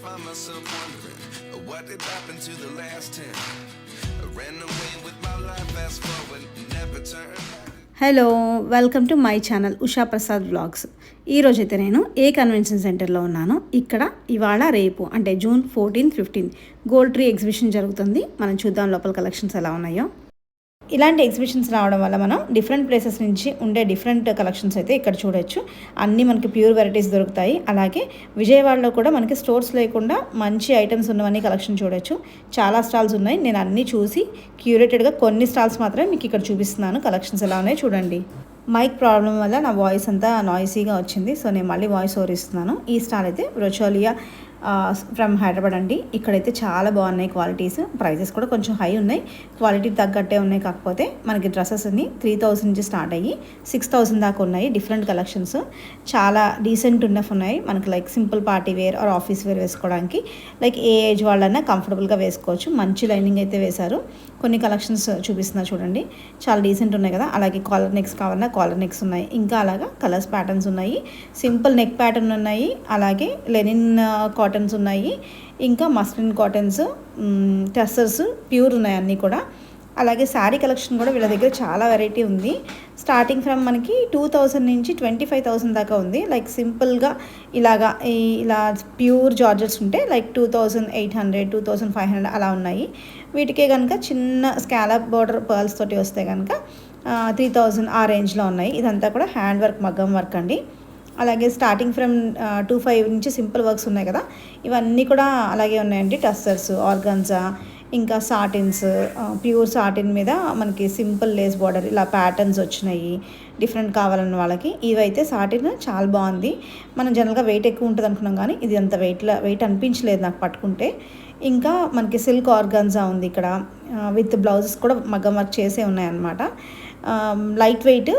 find myself wondering what did happen to the last 10. I ran away with my life, fast forward, never turn back. Hello, welcome to my channel Usha Prasad vlogs. ఈరోజైతే నేను ఏ convention సెంటర్లో ఉన్నాను. ఇక్కడ ఇవాళ రేపు అంటే June 14, 15 gold tree exhibition జరుగుతుంది. మనం చూద్దాం లోపల కలెక్షన్స్ ఎలా ఉన్నాయో. ఇలాంటి ఎగ్జిబిషన్స్ రావడం వల్ల మనం డిఫరెంట్ ప్లేసెస్ నుంచి ఉండే డిఫరెంట్ కలెక్షన్స్ అయితే ఇక్కడ చూడొచ్చు. అన్నీ మనకి ప్యూర్ వెరైటీస్ దొరుకుతాయి. అలాగే విజయవాడలో కూడా మనకి స్టోర్స్ లేకుండా మంచి ఐటమ్స్ ఉన్నవన్నీ కలెక్షన్ చూడొచ్చు. చాలా స్టాల్స్ ఉన్నాయి. నేను అన్నీ చూసి క్యూరేటెడ్గా కొన్ని స్టాల్స్ మాత్రమే మీకు ఇక్కడ చూపిస్తున్నాను. కలెక్షన్స్ ఎలా ఉన్నాయో చూడండి. మైక్ ప్రాబ్లం వల్ల నా వాయిస్ అంతా నాయిసీగా వచ్చింది. సో నేను మళ్ళీ వాయిస్ ఓవర్ ఇస్తున్నాను. ఈ స్టాల్ అయితే బ్రోచోలియా ఫ్రమ్ హైదరాబాద్ అండి. ఇక్కడైతే చాలా బాగున్నాయి క్వాలిటీస్. ప్రైజెస్ కూడా కొంచెం హై ఉన్నాయి. క్వాలిటీ తగ్గట్టే ఉన్నాయి. కాకపోతే మనకి డ్రెస్సెస్ అన్ని 3000 నుంచి స్టార్ట్ అయ్యి 6000 దాకా ఉన్నాయి. డిఫరెంట్ కలెక్షన్స్ చాలా డీసెంట్ ఉన్నఫ్ ఉన్నాయి. మనకి like simple party wear or office wear వేసుకోవడానికి లైక్ ఏ ఏజ్ వాళ్ళైనా కంఫర్టబుల్గా వేసుకోవచ్చు. మంచి లైనింగ్ అయితే వేశారు. కొన్ని కలెక్షన్స్ చూపిస్తున్నా చూడండి. చాలా డీసెంట్ ఉన్నాయి కదా. అలాగే కాలర్ నెక్స్ కావాలన్నా కాలర్ నెక్స్ ఉన్నాయి. ఇంకా అలాగా కలర్స్ ప్యాటర్న్స్ ఉన్నాయి. సింపుల్ నెక్ ప్యాటర్న్ ఉన్నాయి. అలాగే లెనిన్ కాటన్స్ ఉన్నాయి. ఇంకా మస్లిన్ కాటన్స్, టెస్సర్స్ ప్యూర్ ఉన్నాయి అన్నీ కూడా. అలాగే శారీ కలెక్షన్ కూడా వీళ్ళ దగ్గర చాలా వెరైటీ ఉంది. స్టార్టింగ్ ఫ్రమ్ మనకి 2000 నుంచి 25,000 దాకా ఉంది. లైక్ సింపుల్గా ఇలా ప్యూర్ జార్జెట్స్ ఉంటే లైక్ 2800, 2500 అలా ఉన్నాయి. వీటికే కనుక చిన్న స్కాలప్ బార్డర్ పర్ల్స్ తోటి వస్తే కనుక 3000 ఆ రేంజ్లో ఉన్నాయి. ఇదంతా కూడా హ్యాండ్ వర్క్, మగ్గం వర్క్ అండి. అలాగే స్టార్టింగ్ ఫ్రమ్ 25 నుంచి సింపుల్ వర్క్స్ ఉన్నాయి కదా, ఇవన్నీ కూడా అలాగే ఉన్నాయండి. టస్సర్స్, ఆర్గాన్జా, ఇంకా సాటిన్స్, ప్యూర్ సాటిన్ మీద మనకి సింపుల్ లేస్ బార్డర్ ఇలా ప్యాటర్న్స్ వచ్చినాయి. డిఫరెంట్ కావాలన్న వాళ్ళకి ఇవైతే సాటిన్ చాలా బాగుంది. మనం జనరల్గా వెయిట్ ఎక్కువ ఉంటుంది అనుకున్నాం, కానీ ఇది అంత వెయిట్ అనిపించలేదు నాకు పట్టుకుంటే. ఇంకా మనకి సిల్క్ ఆర్గాన్జా ఉంది ఇక్కడ. విత్ బ్లౌజెస్ కూడా మగ్గం వర్క్ చేసే ఉన్నాయన్నమాట. లైట్ వెయిట్,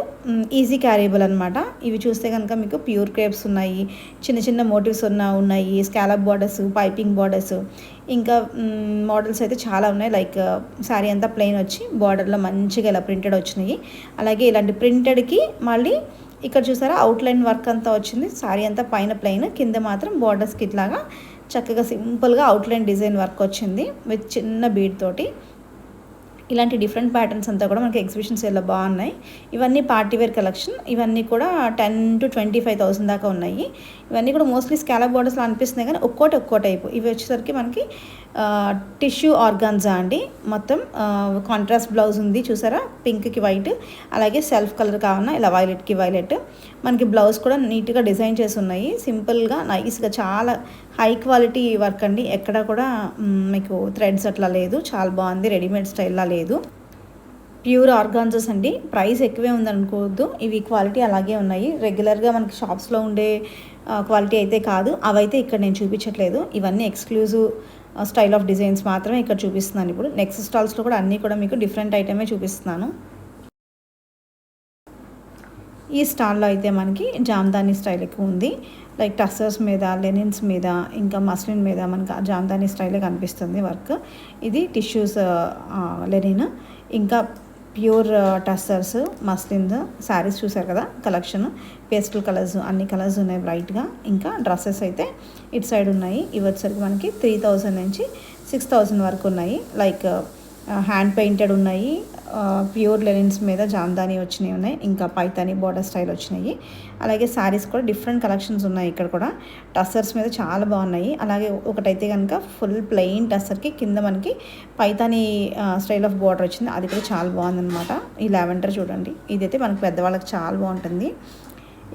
ఈజీ క్యారియబుల్ అనమాట. ఇవి చూస్తే కనుక మీకు ప్యూర్ క్రేప్స్ ఉన్నాయి. చిన్న చిన్న మోటివ్స్ ఉన్నాయి. స్కాలప్ బార్డర్స్, పైపింగ్ బార్డర్స్, ఇంకా మోడల్స్ అయితే చాలా ఉన్నాయి. లైక్ శారీ అంతా ప్లెయిన్ వచ్చి బార్డర్లో మంచిగా ఇలా ప్రింటెడ్ వచ్చినాయి. అలాగే ఇలాంటి ప్రింటెడ్కి మళ్ళీ ఇక్కడ చూసారా అవుట్లైన్ వర్క్ అంతా వచ్చింది. శారీ అంతా పైన ప్లెయిన్, కింద మాత్రం బార్డర్స్కి ఇట్లాగా చక్కగా సింపుల్గా అవుట్లైన్ డిజైన్ వర్క్ వచ్చింది విత్ చిన్న బీడ్ తోటి. ఇలాంటి డిఫరెంట్ ప్యాటర్న్స్ అంతా కూడా మనకి ఎగ్జిబిషన్స్ ఎలా బాగున్నాయి. ఇవన్నీ పార్టీవేర్ కలెక్షన్. ఇవన్నీ కూడా 10 to 25,000 దాకా ఉన్నాయి. ఇవన్నీ కూడా మోస్ట్లీ స్కాలప్ బార్డర్స్లో అనిపిస్తున్నాయి, కానీ ఒక్కో టైపు. ఇవి వచ్చేసరికి మనకి టిష్యూ ఆర్గాన్జా అండి. మొత్తం కాంట్రాస్ట్ బ్లౌజ్ ఉంది చూసారా, పింక్కి వైట్. అలాగే సెల్ఫ్ కలర్ కావాలన్నా ఇలా వైలెట్కి వైలెట్. మనకి బ్లౌజ్ కూడా నీట్గా డిజైన్ చేసి ఉన్నాయి. సింపుల్గా నైస్గా చాలా హై క్వాలిటీ వర్క్ అండి. ఎక్కడ కూడా మీకు థ్రెడ్స్ అట్లా లేదు. చాలా బాగుంది. రెడీమేడ్ స్టైల్లా లేదు. ప్యూర్ ఆర్గాన్జాస్ అండి. ప్రైస్ ఎక్కువే ఉందనుకోవద్దు. ఇవి క్వాలిటీ అలాగే ఉన్నాయి. రెగ్యులర్గా మనకి షాప్స్లో ఉండే క్వాలిటీ అయితే కాదు. అవైతే ఇక్కడ నేను చూపించట్లేదు. ఇవన్నీ ఎక్స్క్లూజివ్ స్టైల్ ఆఫ్ డిజైన్స్ మాత్రమే ఇక్కడ చూపిస్తున్నాను. ఇప్పుడు నెక్స్ట్ స్టాల్స్లో కూడా అన్నీ కూడా మీకు డిఫరెంట్ ఐటమే చూపిస్తున్నాను. ఈ స్టాల్లో అయితే మనకి జామ్దానీ స్టైల్ ఎక్కువ ఉంది. లైక్ టస్సర్స్ మీద, లెనిన్స్ మీద, ఇంకా మస్లిన్ మీద మనకి జామ్దానీ స్టైలే కనిపిస్తుంది వర్క్. ఇది టిష్యూస్ లెనిన్, ఇంకా ప్యూర్ టస్సర్స్, మస్లిన్ శారీస్ చూసారు కదా కలెక్షన్. పేస్టల్ కలర్స్, అన్ని కలర్స్ ఉన్నాయి బ్రైట్గా. ఇంకా డ్రెస్సెస్ అయితే ఇటు సైడ్ ఉన్నాయి. ఇవి వచ్చేసరికి మనకి 3000 నుంచి 6000 వరకు ఉన్నాయి. లైక్ హ్యాండ్ పెయింటెడ్ ఉన్నాయి. ప్యూర్ లెనిన్స్ మీద జామ్దానీ వచ్చినాయి ఉన్నాయి. ఇంకా పైతానీ బార్డర్ స్టైల్ వచ్చినాయి. అలాగే శారీస్ కూడా డిఫరెంట్ కలెక్షన్స్ ఉన్నాయి. ఇక్కడ కూడా టస్సర్స్ మీద చాలా బాగున్నాయి. అలాగే ఒకటైతే కనుక ఫుల్ ప్లెయిన్ టస్సర్కి కింద మనకి పైతానీ స్టైల్ ఆఫ్ బార్డర్ వచ్చింది. అది కూడా చాలా బాగుందన్నమాట. ఈ లావెండర్ చూడండి, ఇదైతే మనకి పెద్దవాళ్ళకి చాలా బాగుంటుంది.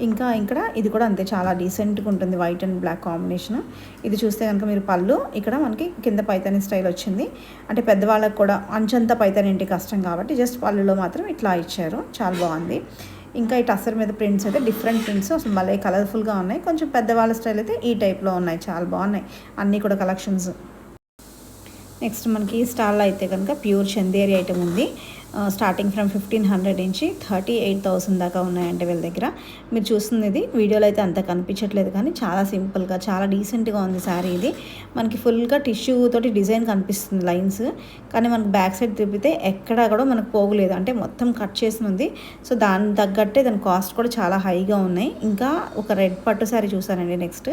ఇంకా ఇక్కడ ఇది కూడా అంతే, చాలా డీసెంట్గా ఉంటుంది. White and black combination. ఇది చూస్తే కనుక మీరు పళ్ళు ఇక్కడ మనకి కింద పైతానీ స్టైల్ వచ్చింది. అంటే పెద్దవాళ్ళకి కూడా అంచంతా పైతానీ ఇంటి కష్టం కాబట్టి జస్ట్ పళ్ళులో మాత్రం ఇట్లా ఇచ్చారు. చాలా బాగుంది. ఇంకా ఈ టస్సర్ మీద ప్రింట్స్ అయితే డిఫరెంట్ ప్రింట్స్ అసలు భలే కలర్ఫుల్గా ఉన్నాయి. కొంచెం పెద్దవాళ్ళ స్టైల్ అయితే ఈ టైప్లో ఉన్నాయి. చాలా బాగున్నాయి అన్నీ కూడా కలెక్షన్స్. నెక్స్ట్ మనకి ఈ స్టాల్లో అయితే కనుక ప్యూర్ చందేరి ఐటమ్ ఉంది. స్టార్టింగ్ ఫ్రమ్ 1500 నుంచి 38,000 దాకా ఉన్నాయంటే వీళ్ళ దగ్గర. మీరు చూస్తుంది ఇది వీడియోలో అయితే అంత కనిపించట్లేదు కానీ చాలా సింపుల్గా చాలా డీసెంట్గా ఉంది శారీ. ఇది మనకి ఫుల్గా టిష్యూ తోటి డిజైన్ కనిపిస్తుంది లైన్స్, కానీ మనకు బ్యాక్ సైడ్ తిప్పితే ఎక్కడా కూడా మనకు పోగులేదు, అంటే మొత్తం కట్ చేసి ఉంది. సో దాని తగ్గట్టే దాని కాస్ట్ కూడా చాలా హైగా ఉన్నాయి. ఇంకా ఒక రెడ్ పట్టు శారీ చూసానండి నెక్స్ట్,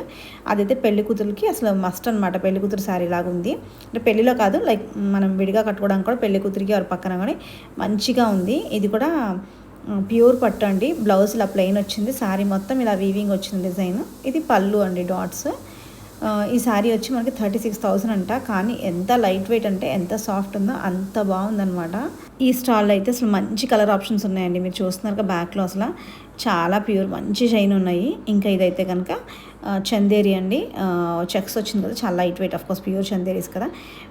అదైతే పెళ్లి కూతురికి అసలు మస్ట్ అనమాట. పెళ్లి కూతురు శారీ లాగా ఉంది, అంటే పెళ్లిలో కాదు, లైక్ మనం విడిగా కట్టుకోవడానికి కూడా పెళ్లి కూతురికి వారి పక్కన కానీ మంచిగా ఉంది. ఇది కూడా ప్యూర్ పట్టు అండి. బ్లౌజ్ ఇలా ప్లెయిన్ వచ్చింది, శారీ మొత్తం ఇలా వీవింగ్ వచ్చింది డిజైన్. ఇది పళ్ళు అండి డాట్స్. ఈ శారీ వచ్చి మనకి 36,000 అంట, కానీ ఎంత లైట్ వెయిట్ అంటే ఎంత సాఫ్ట్ ఉందో అంత బాగుందనమాట. ఈ స్టాల్లో అయితే అసలు మంచి కలర్ ఆప్షన్స్ ఉన్నాయండి. మీరు చూస్తున్నారు బ్యాక్లో అసలు చాలా ప్యూర్ మంచి షైన్ ఉన్నాయి. ఇంకా ఇదైతే కనుక చందేరి అండి, చెక్స్ వచ్చింది కదా, చాలా light weight, of course pure Chanderis కదా.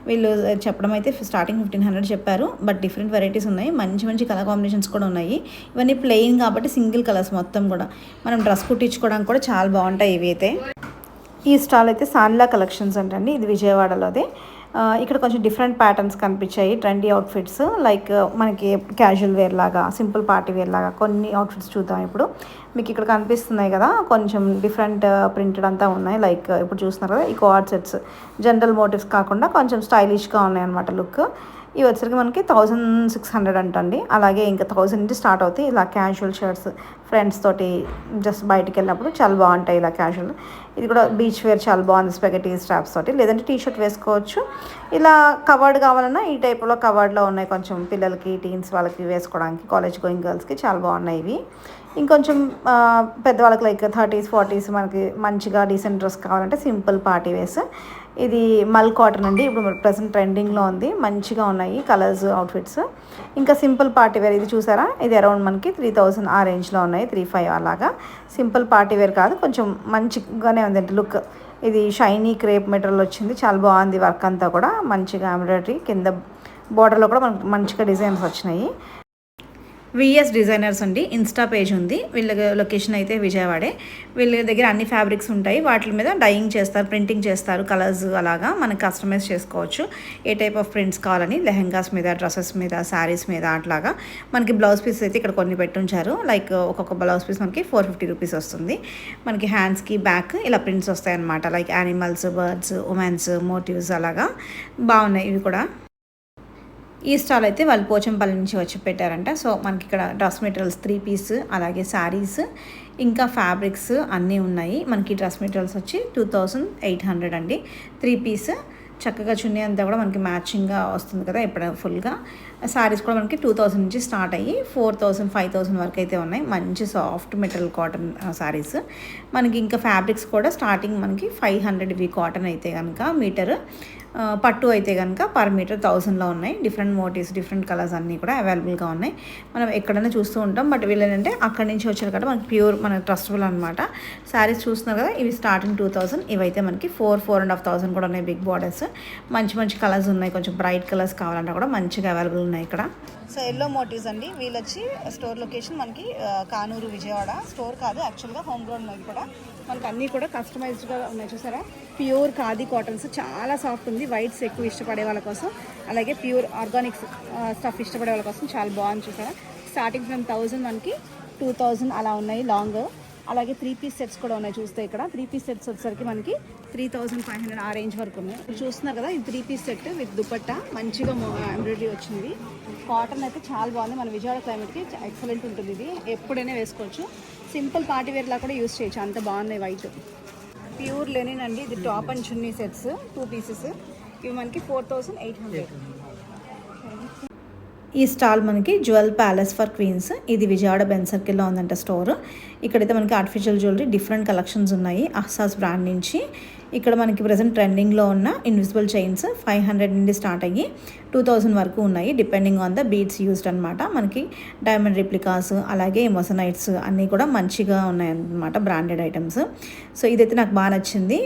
వీళ్ళు చెప్పడం అయితే స్టార్టింగ్ 1500 చెప్పారు, బట్ డిఫరెంట్ వెరైటీస్ ఉన్నాయి, మంచి మంచి కలర్ కాంబినేషన్స్ కూడా ఉన్నాయి. ఇవన్నీ ప్లెయిన్ కాబట్టి సింగిల్ కలర్స్ మొత్తం కూడా మనం డ్రెస్ కుట్టించుకోవడానికి కూడా చాలా బాగుంటాయి ఇవి అయితే. ఈ స్టాల్ అయితే సాన్లా కలెక్షన్స్ అంటండి, ఇది విజయవాడలోదే. ఇక్కడ కొంచెం డిఫరెంట్ ప్యాటర్న్స్ కనిపించాయి, ట్రెండీ అవుట్ఫిట్స్, లైక్ మనకి క్యాజువల్ వేర్ లాగా, సింపుల్ పార్టీ వేర్ లాగా కొన్ని అవుట్ఫిట్స్ చూద్దాం ఇప్పుడు. మీకు ఇక్కడ కనిపిస్తున్నాయి కదా కొంచెం డిఫరెంట్ ప్రింటెడ్ అంతా ఉన్నాయి, లైక్ ఇప్పుడు చూస్తున్నారు కదా ఈ కోఆర్డ్ సెట్స్, జనరల్ మోటివ్స్ కాకుండా కొంచెం స్టైలిష్గా ఉన్నాయి అనమాట లుక్. ఇవి వచ్చరికి మనకి 1600 అంటండి. అలాగే ఇంకా 1000 నుంచి స్టార్ట్ అవుతాయి ఇలా క్యాజువల్ షర్ట్స్, ఫ్రెండ్స్ తోటి జస్ట్ బయటికి వెళ్ళినప్పుడు చాలా బాగుంటాయి ఇలా క్యాజువల్. ఇది కూడా బీచ్ వేర్ చాలా బాగుంది, స్పెగటీ స్ట్రాప్స్ తోటి, లేదంటే టీ షర్ట్ వేసుకోవచ్చు. ఇలా కవర్డ్ కావాలన్నా ఈ టైప్లో కవర్డ్లో ఉన్నాయి, కొంచెం పిల్లలకి టీన్స్ వాళ్ళకి వేసుకోవడానికి, కాలేజ్ గోయింగ్ గర్ల్స్కి చాలా బాగున్నాయి ఇవి. ఇంకొంచెం పెద్దవాళ్ళకి లైక్ 30s 40s మనకి మంచిగా డీసెంట్ డ్రెస్ కావాలంటే సింపుల్ పార్టీ వేస్. ఇది మల్ కాటన్ అండి, ఇప్పుడు ప్రజెంట్ ట్రెండింగ్లో ఉంది, మంచిగా ఉన్నాయి కలర్స్ అవుట్ఫిట్స్. ఇంకా సింపుల్ పార్టీ వేర్ ఇది చూసారా, ఇది అరౌండ్ మనకి 3000 ఆ రేంజ్లో ఉన్నాయి, 35 అలాగా. సింపుల్ పార్టీ వేర్ కాదు, కొంచెం మంచిగానే ఉందండి లుక్. ఇది షైనీ క్రేప్ మెటీరియల్ వచ్చింది, చాలా బాగుంది వర్క్ అంతా కూడా, మంచిగా ఎంబ్రాయిడరీ కింద బోర్డర్లో కూడా మనకు మంచిగా డిజైన్స్ వచ్చినాయి. విఎస్ డిజైనర్స్ అండి, ఇన్స్టా పేజ్ ఉంది, వీళ్ళ లొకేషన్ అయితే విజయవాడే. వీళ్ళ దగ్గర అన్ని ఫ్యాబ్రిక్స్ ఉంటాయి, వాటి మీద డైయింగ్ చేస్తారు, ప్రింటింగ్ చేస్తారు, కలర్స్ అలాగా మనకి కస్టమైజ్ చేసుకోవచ్చు ఏ టైప్ ఆఫ్ ప్రింట్స్ కావాలని. లెహెంగాస్ మీద, డ్రెస్సెస్ మీద, శారీస్ మీద అట్లాగా. మనకి బ్లౌజ్ పీస్ అయితే ఇక్కడ కొన్ని పెట్టుంచారు, లైక్ ఒక్కొక్క బ్లౌజ్ పీస్ మనకి 450 రూపీస్ వస్తుంది. మనకి హ్యాండ్స్కి బ్యాక్ ఇలా ప్రింట్స్ వస్తాయి అన్నమాట, like animals, birds, women's motifs అలాగా బాగున్నాయి ఇవి కూడా. ఈ స్టాల్ అయితే వాళ్ళు పోచంపల్లి నుంచి వచ్చి పెట్టారంట. సో మనకి ఇక్కడ డ్రెస్ మెటీరియల్స్ 3 పీస్, అలాగే శారీస్, ఇంకా ఫ్యాబ్రిక్స్ అన్నీ ఉన్నాయి. మనకి డ్రెస్ మెటీరియల్స్ వచ్చి 2800 అండి, 3 పీస్. చక్కగా చున్నీ అంతా కూడా మనకి మ్యాచింగ్గా వస్తుంది కదా ఇప్పుడు ఫుల్గా. శారీస్ కూడా మనకి 2000 నుంచి స్టార్ట్ అయ్యి 4000 5000 వరకు అయితే ఉన్నాయి, మంచి సాఫ్ట్ మెటీరియల్ కాటన్ శారీస్. మనకి ఇంకా ఫ్యాబ్రిక్స్ కూడా స్టార్టింగ్ మనకి 500 ఇవి కాటన్ అయితే కనుక మీటర్, పట్టు అయితే కనుక పర్ మీటర్ 1000లో ఉన్నాయి. డిఫరెంట్ మోటివ్స్, డిఫరెంట్ కలర్స్ అన్నీ కూడా అవైలబుల్గా ఉన్నాయి. మనం ఎక్కడైనా చూస్తూ ఉంటాం, బట్ వీళ్ళంటే అక్కడి నుంచి వచ్చారు కదా మనకి ప్యూర్ మన ట్రస్టబుల్ అనమాట. శారీస్ చూస్తున్నారు కదా, ఇవి స్టార్టింగ్ 2000, ఇవైతే మనకి 4,500 కూడా ఉన్నాయి. బిగ్ బార్డర్స్, మంచి మంచి కలర్స్ ఉన్నాయి, కొంచెం బ్రైట్ కలర్స్ కావాలంటే కూడా మంచిగా అవైలబుల్ ఉన్నాయి ఇక్కడ. సో ఎల్లో మోటివ్స్ అండి, వీళ్ళు వచ్చి స్టోర్ లొకేషన్ మనకి కానూరు విజయవాడ. స్టోర్ కాదు యాక్చువల్గా, హోమ్ గ్రౌండ్ ఉన్నది కూడా. మనకి అన్నీ కూడా కస్టమైజ్డ్గా ఉన్నాయి చూసారా. ప్యూర్ ఖాదీ కాటన్స్, చాలా సాఫ్ట్ ఉంది, వైట్స్ ఎక్కువ ఇష్టపడే వాళ్ళ కోసం, అలాగే ప్యూర్ ఆర్గానిక్స్ స్టఫ్ ఇష్టపడే వాళ్ళ కోసం చాలా బాగుంది చూసారా. స్టార్టింగ్ ఫ్రమ్ 1000 మనకి 2000 అలా ఉన్నాయి లాంగ్. అలాగే 3 పీస్ సెట్స్ కూడా ఉన్నాయి చూస్తే ఇక్కడ. 3 పీస్ సెట్స్ వచ్చేసరికి మనకి 3500 ఆ రేంజ్ వరకు ఉన్నాయి. ఇప్పుడు చూస్తున్నారు కదా, ఇది 3 పీస్ సెట్ విత్ దుపట్టా, మంచిగా ఎంబ్రాయిడరీ వచ్చింది. కాటన్ అయితే చాలా బాగుంది, మన విజయవాడ క్లైమేట్కి ఎక్సలెంట్ ఉంటుంది. ఇది ఎప్పుడైనా వేసుకోవచ్చు, సింపుల్ పార్టీ వేర్లా కూడా యూస్ చేయొచ్చు, అంత బాగున్నాయి. వైట్ ప్యూర్ లెనిన్ అండి, ఇది top and chunni sets 2 pieces, ఇవి మనకి 4800. ఈ స్టాల్ మనకి జ్యువెల్ ప్యాలెస్ ఫర్ క్వీన్స్, ఇది విజయవాడ బెన్ సర్కిల్లో ఉందంట స్టోర్. ఇక్కడైతే మనకి ఆర్టిఫిషియల్ జ్యువెలరీ డిఫరెంట్ కలెక్షన్స్ ఉన్నాయి అహ్సాస్ బ్రాండ్ నుంచి. ఇక్కడ మనకి ప్రజెంట్ ట్రెండింగ్లో ఉన్న ఇన్విజిబుల్ చైన్స్ 500 నుండి స్టార్ట్ అయ్యి 2000 వరకు ఉన్నాయి, depending on the beads used అనమాట. మనకి డైమండ్ రిప్లికాస్, అలాగే మొసనైట్స్ అన్నీ కూడా మంచిగా ఉన్నాయన్నమాట, బ్రాండెడ్ ఐటమ్స్. సో ఇదైతే నాకు బాగా నచ్చింది,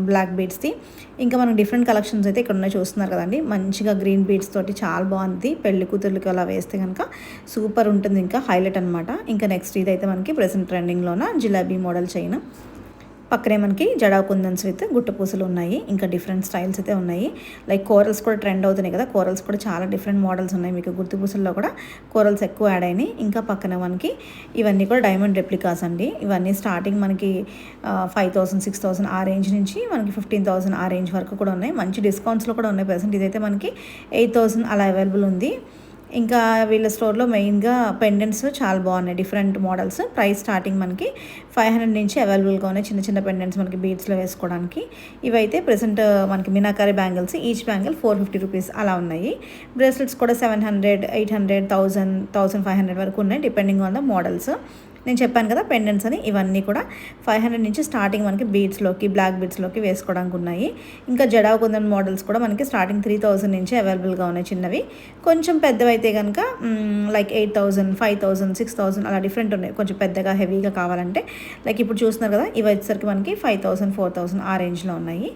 బ్లాక్ బీడ్స్ది. ఇంకా మనకు డిఫరెంట్ కలెక్షన్స్ అయితే ఇక్కడ ఉన్నాయి చూస్తున్నారు కదండి, మంచిగా గ్రీన్ బీడ్స్ తోటి చాలా బాగుంది. పెళ్లి కూతుర్లకి అలా వేస్తే కనుక సూపర్ ఉంటుంది, ఇంకా హైలైట్ అనమాట. ఇంకా నెక్స్ట్ ఇదైతే మనకి ప్రెసెంట్ ట్రెండింగ్లోన జిలాబీ మోడల్ చైన్. పక్కనే మనకి జడా కుందన్స్ విత్ గుట్ట పూసలు ఉన్నాయి. ఇంకా డిఫరెంట్ స్టైల్స్ అయితే ఉన్నాయి. లైక్ కోరల్స్ కూడా ట్రెండ్ అవుతున్నాయి కదా, కోరల్స్ కూడా చాలా డిఫరెంట్ మోడల్స్ ఉన్నాయి. మీకు గుర్తు పూసల్లో కూడా కోరల్స్ ఎక్కువ యాడ్ అయినాయి. ఇంకా పక్కన మనకి ఇవన్నీ కూడా డైమండ్ రెప్లికాస్ అండి. ఇవన్నీ స్టార్టింగ్ మనకి 5,000 6,000 ఆ రేంజ్ నుంచి మనకి 15,000 ఆ రేంజ్ వరకు కూడా ఉన్నాయి. మంచి డిస్కౌంట్స్లో కూడా ఉన్నాయి. ప్రెసెంట్ ఇదైతే మనకి 8,000 అలా అవైలబుల్ ఉంది. ఇంకా వీళ్ళ స్టోర్లో మెయిన్గా పెండెంట్స్ చాలా బాగున్నాయి, డిఫరెంట్ మోడల్స్. ప్రైస్ స్టార్టింగ్ మనకి 500 నుంచి అవైలబుల్గా ఉన్నాయి. చిన్న చిన్న పెండెంట్స్ మనకి బీడ్స్లో వేసుకోవడానికి. ఇవైతే ప్రెసెంట్ మనకి meenakari bangles, each bangle 450 rupees అలా ఉన్నాయి. బ్రేస్లెట్స్ కూడా 700 800 1000 1500 వరకు ఉన్నాయి, డిపెండింగ్ ఆన్ ద మోడల్స్. నేను చెప్పాను కదా పెండెంట్స్ అని, ఇవన్నీ కూడా 500 నుంచి స్టార్టింగ్ మనకి బీడ్స్లోకి, బ్లాక్ బీడ్స్లోకి వేసుకోవడానికి ఉన్నాయి. ఇంకా జడా కుందన్ మోడల్స్ కూడా మనకి స్టార్టింగ్ 3,000 నుంచి అవైలబుల్గా ఉన్నాయి చిన్నవి. కొంచెం పెద్దవి అయితే కనుక లైక్ 8,000 5,000 6,000 అలా డిఫరెంట్ ఉన్నాయి. కొంచెం పెద్దగా హెవీగా కావాలంటే లైక్ ఇప్పుడు చూస్తున్నారు కదా, ఇవి వచ్చేసరికి మనకి 5,000 4,000 ఆ రేంజ్లో ఉన్నాయి.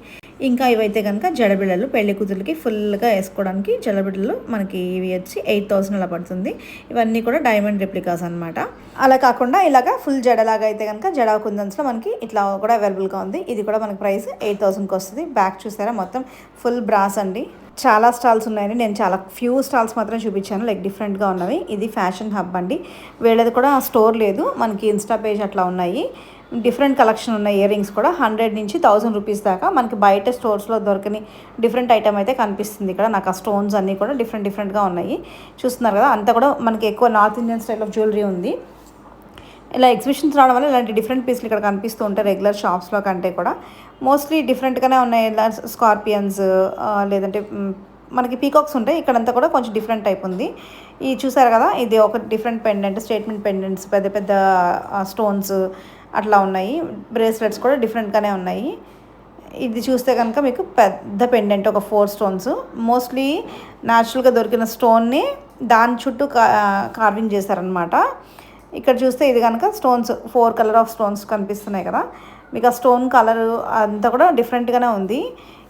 ఇంకా ఇవైతే కనుక జడబిళ్ళలు, పెళ్లి కూతురికి ఫుల్గా వేసుకోవడానికి జడబిళ్ళలు మనకి ఇవి వచ్చి 8,000 అలా పడుతుంది. ఇవన్నీ కూడా డైమండ్ రెప్లికాస్ అనమాట. అలా కాకుండా ఇలాగా ఫుల్ జడలాగా అయితే కనుక జడా కుందన్స్లో మనకి ఇట్లా కూడా అవైలబుల్గా ఉంది. ఇది కూడా మనకి ప్రైస్ 8,000కి వస్తుంది. బ్యాక్ చూసారా మొత్తం ఫుల్ బ్రాస్ అండి. చాలా స్టాల్స్ ఉన్నాయండి, నేను చాలా ఫ్యూ స్టాల్స్ మాత్రం చూపించాను, లైక్ డిఫరెంట్గా ఉన్నవి. ఇది ఫ్యాషన్ హబ్ అండి. వీళ్ళది కూడా స్టోర్ లేదు, మనకి ఇన్స్టా పేజ్ అట్లా ఉన్నాయి. డిఫరెంట్ కలెక్షన్ ఉన్న ఇయర్ రింగ్స్ కూడా 100 నుంచి 1000 రూపీస్ దాకా మనకి బయట స్టోర్స్లో దొరకని డిఫరెంట్ ఐటమ్ అయితే కనిపిస్తుంది ఇక్కడ. నాకు ఆ స్టోన్స్ అన్నీ కూడా డిఫరెంట్గా ఉన్నాయి. చూస్తున్నారు కదా, అంతా కూడా మనకి ఎక్కువ north Indian style of jewellery ఉంది. ఇలా ఎగ్జిబిషన్స్ రావడం వల్ల ఇలాంటి డిఫరెంట్ పీస్లు ఇక్కడ కనిపిస్తూ ఉంటాయి రెగ్యులర్ షాప్స్లో కంటే కూడా. మోస్ట్లీ డిఫరెంట్గానే ఉన్నాయి. ఇలా స్కార్పియన్స్ లేదంటే మనకి పీకాక్స్ ఉంటాయి. ఇక్కడంతా కూడా కొంచెం డిఫరెంట్ టైప్ ఉంది. ఈ చూసారు కదా, ఇది ఒక డిఫరెంట్ పెండెంట్, స్టేట్మెంట్ పెండెంట్స్, పెద్ద పెద్ద స్టోన్స్ అట్లా ఉన్నాయి. బ్రేస్లెట్స్ కూడా డిఫరెంట్గానే ఉన్నాయి. ఇది చూస్తే కనుక మీకు పెద్ద పెండెంట్, ఒక 4 స్టోన్స్, మోస్ట్లీ న్యాచురల్గా దొరికిన స్టోన్ని దాని చుట్టూ కార్వింగ్ చేశారనమాట. ఇక్కడ చూస్తే ఇది కనుక స్టోన్స్ 4 కలర్ ఆఫ్ స్టోన్స్ కనిపిస్తున్నాయి కదా, మీకు ఆ స్టోన్ కలర్ అంతా కూడా డిఫరెంట్గానే ఉంది.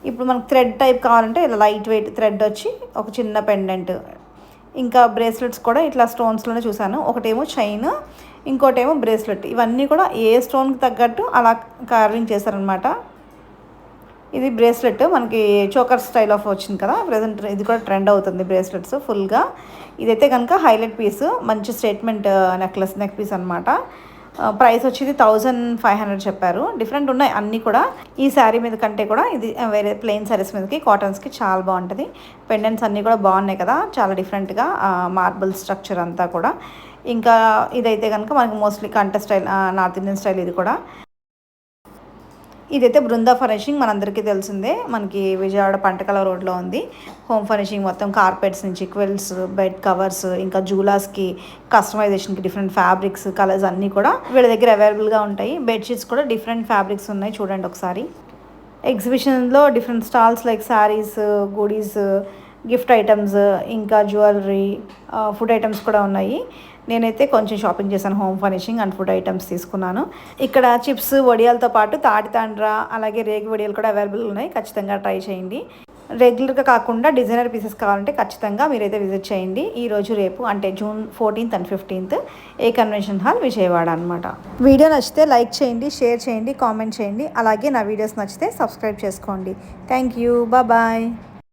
ఇప్పుడు మనకు థ్రెడ్ టైప్ కావాలంటే ఇలా లైట్ వెయిట్ థ్రెడ్ వచ్చి ఒక చిన్న పెండెంట్. ఇంకా బ్రేస్లెట్స్ కూడా ఇట్లా స్టోన్స్లోనే చూసాను. ఒకటేమో చైన్, ఇంకోటేమో బ్రేస్లెట్. ఇవన్నీ కూడా ఏ స్టోన్కి తగ్గట్టు అలా కార్వింగ్ చేశారనమాట. ఇది బ్రేస్లెట్ మనకి చోకర్ స్టైల్ ఆఫ్ వచ్చింది కదా ప్రెజెంట్, ఇది కూడా ట్రెండ్ అవుతుంది బ్రేస్లెట్స్ ఫుల్గా. ఇదైతే కనుక హైలైట్ పీస్, మంచి స్టేట్మెంట్ నెక్ పీస్ అనమాట. ప్రైస్ వచ్చేది 1,500 చెప్పారు. డిఫరెంట్ ఉన్నాయి అన్నీ కూడా. ఈ శారీ మీద కంటే కూడా ఇది వేరే ప్లెయిన్ శారీస్ మీదకి, కాటన్స్కి చాలా బాగుంటుంది. పెండెంట్స్ అన్నీ కూడా బాగున్నాయి కదా, చాలా డిఫరెంట్గా మార్బుల్ స్ట్రక్చర్ అంతా కూడా. ఇంకా ఇదైతే కనుక మనకి మోస్ట్లీ కంట స్టైల్, నార్త్ ఇండియన్ స్టైల్. ఇది కూడా ఇదైతే బృందా ఫర్నిషింగ్, మనందరికీ తెలిసిందే, మనకి విజయవాడ పంటకల రోడ్లో ఉంది. హోమ్ ఫర్నిషింగ్ మొత్తం కార్పెట్స్ నుంచి క్విల్స్, బెడ్ కవర్స్, ఇంకా జూలాస్కి కస్టమైజేషన్కి డిఫరెంట్ ఫ్యాబ్రిక్స్, కలర్స్ అన్నీ కూడా వీళ్ళ దగ్గర అవైలబుల్గా ఉంటాయి. బెడ్షీట్స్ కూడా డిఫరెంట్ ఫ్యాబ్రిక్స్ ఉన్నాయి, చూడండి ఒకసారి. ఎగ్జిబిషన్లో different stalls like saris, goodies, gift items, ఇంకా జ్యువెలరీ, ఫుడ్ ఐటమ్స్ కూడా ఉన్నాయి. నేనైతే కొంచెం షాపింగ్ చేశాను, home furnishing and food items తీసుకున్నాను. ఇక్కడ చిప్స్, వడియాలతో పాటు తాటి తాండ్ర, అలాగే రేగి వడియాలు కూడా అవైలబుల్ ఉన్నాయి. ఖచ్చితంగా ట్రై చేయండి. రెగ్యులర్గా కాకుండా డిజైనర్ పీసెస్ కావాలంటే ఖచ్చితంగా మీరైతే విజిట్ చేయండి. ఈరోజు రేపు అంటే June 14th and 15th A convention hall Vijayawada అనమాట. వీడియో నచ్చితే లైక్ చేయండి, షేర్ చేయండి, కామెంట్ చేయండి. అలాగే నా వీడియోస్ నచ్చితే సబ్స్క్రైబ్ చేసుకోండి. Thank you, bye.